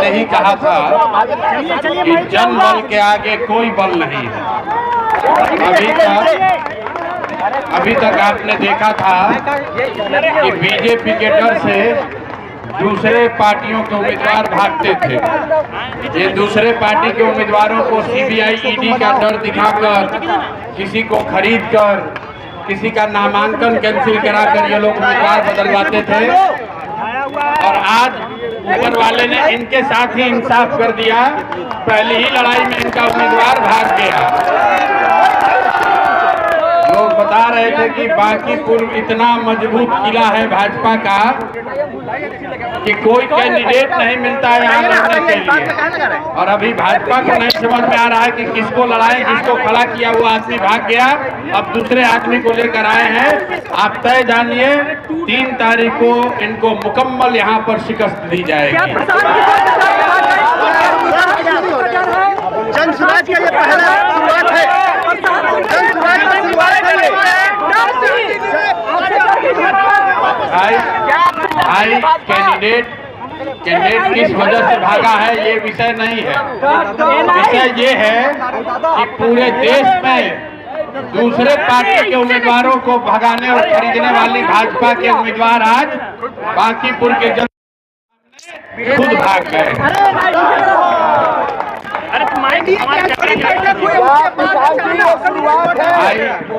मैंने ही कहा था कि जन बल के आगे कोई बल नहीं है। अभी तक आपने देखा था कि बीजेपी के डर से दूसरे पार्टियों के उम्मीदवार भागते थे। ये दूसरे पार्टी के उम्मीदवारों को सीबीआई ईडी का डर दिखाकर, किसी को खरीदकर, किसी का नामांकन कैंसिल कराकर ये लोग उम्मीदवार बदलवाते थे। और आज ऊपर वाले ने इनके साथ ही इंसाफ कर दिया। पहली ही लड़ाई में इनका उम्मीदवार भाग गया। लोग बता रहे थे कि बांकीपुर इतना मजबूत किला है भाजपा का कि कोई कैंडिडेट नहीं मिलता है यहाँ लड़ने के लिए। और अभी भाजपा को नहीं समझ में आ रहा है कि किसको लड़ाएं। जिसको खड़ा किया हुआ आदमी भाग गया, अब दूसरे आदमी को लेकर आए हैं। आप तय जानिए 3 तारीख को इनको मुकम्मल यहाँ पर शिकस्त दी जाएगी। जन सुराज का ये पहला शुरुआत है। भाई कैंडिडेट किस वजह से भागा है ये विषय नहीं है। विषय ये है कि पूरे देश में दूसरे पार्टी के उम्मीदवारों को भगाने और खरीदने वाली भाजपा के उम्मीदवार आज बांकीपुर के जनता खुद भाग गए।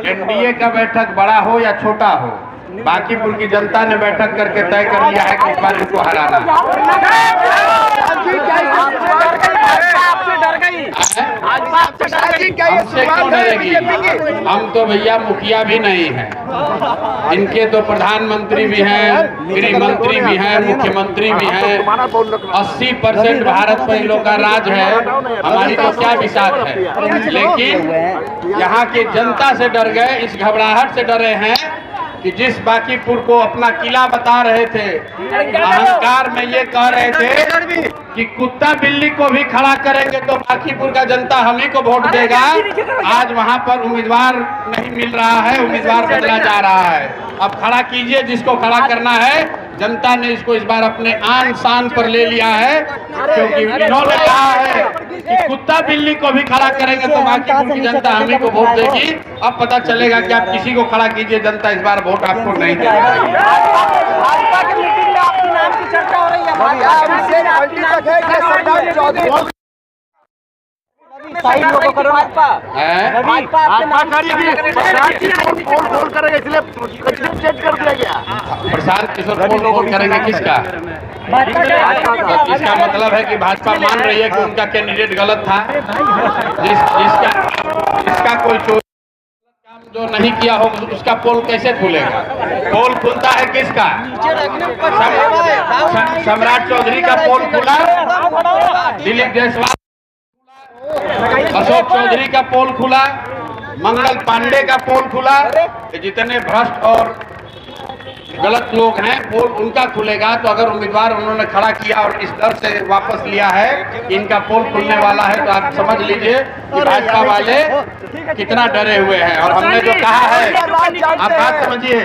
एनडीए का बैठक बड़ा हो या छोटा हो, बांकीपुर की जनता ने बैठक करके तय कर लिया है कि इस बार इनको हराना है। हमसे क्यों डरेगी? हम तो भैया मुखिया भी नहीं हैं। इनके तो प्रधानमंत्री भी हैं, गृह मंत्री भी हैं, मुख्यमंत्री भी हैं। 80% भारत पर इन लोग का राज है। हमारी तो क्या विसात है। लेकिन यहाँ की जनता से डर गए, इस घबराहट से डरे हैं कि जिस बांकीपुर को अपना किला बता रहे थे, अहंकार में ये कह रहे थे कि कुत्ता बिल्ली को भी खड़ा करेंगे तो बांकीपुर का जनता हम ही को वोट देगा। आज वहां पर उम्मीदवार नहीं मिल रहा है, उम्मीदवार बदला जा रहा है। अब खड़ा कीजिए जिसको खड़ा करना है। जनता ने इसको इस बार अपने आन शान पर ले लिया है, क्योंकि इन्होंने कहा है कि कुत्ता बिल्ली को भी खड़ा करेंगे तो बांकीपुर की जनता हम ही को वोट देगी। अब पता चलेगा कि आप किसी को खड़ा कीजिए, जनता इस बार वोट आपको नहीं देगी। प्रशांत किशोर पोल करेंगे किसका? इसका मतलब है कि भाजपा मान रही है कि उनका कैंडिडेट गलत था। जिसका कोई काम जो नहीं किया हो उसका पोल कैसे खुलेगा? पोल खुलता है किसका? सम्राट चौधरी का पोल खुला, दिलीप जायसवाल, अशोक चौधरी का पोल खुला, मंगल पांडे का पोल खुला। जितने भ्रष्ट और गलत लोग हैं पोल उनका खुलेगा। तो अगर उम्मीदवार उन्होंने खड़ा किया और इस डर से वापस लिया है कि इनका पोल खुलने वाला है, तो आप समझ लीजिए कि भाजपा वाले कितना डरे हुए हैं। और हमने जो कहा है, आप बात समझिए,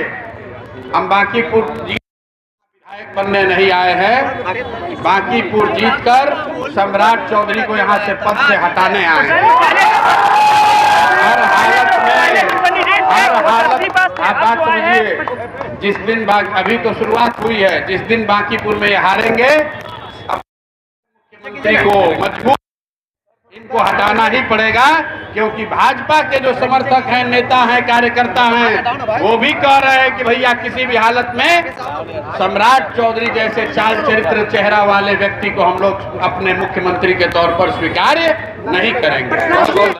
हम बांकीपुर विधायक बनने नहीं आए हैं। बांकीपुर जीतकर सम्राट चौधरी को यहाँ से पद से हटाने आए हैं। हर हालत में आप बात समझिए। जिस दिन अभी तो शुरुआत हुई है, जिस दिन बांकीपुर में हारेंगे, मुख्यमंत्री को मजबूत इनको हटाना ही पड़ेगा। क्योंकि भाजपा के जो समर्थक हैं, नेता हैं, कार्यकर्ता हैं, वो भी कह रहे हैं कि भैया किसी भी हालत में सम्राट चौधरी जैसे चाल चरित्र चेहरा वाले व्यक्ति को हम लोग अपने मुख्यमंत्री के तौर पर स्वीकार्य नहीं करेंगे।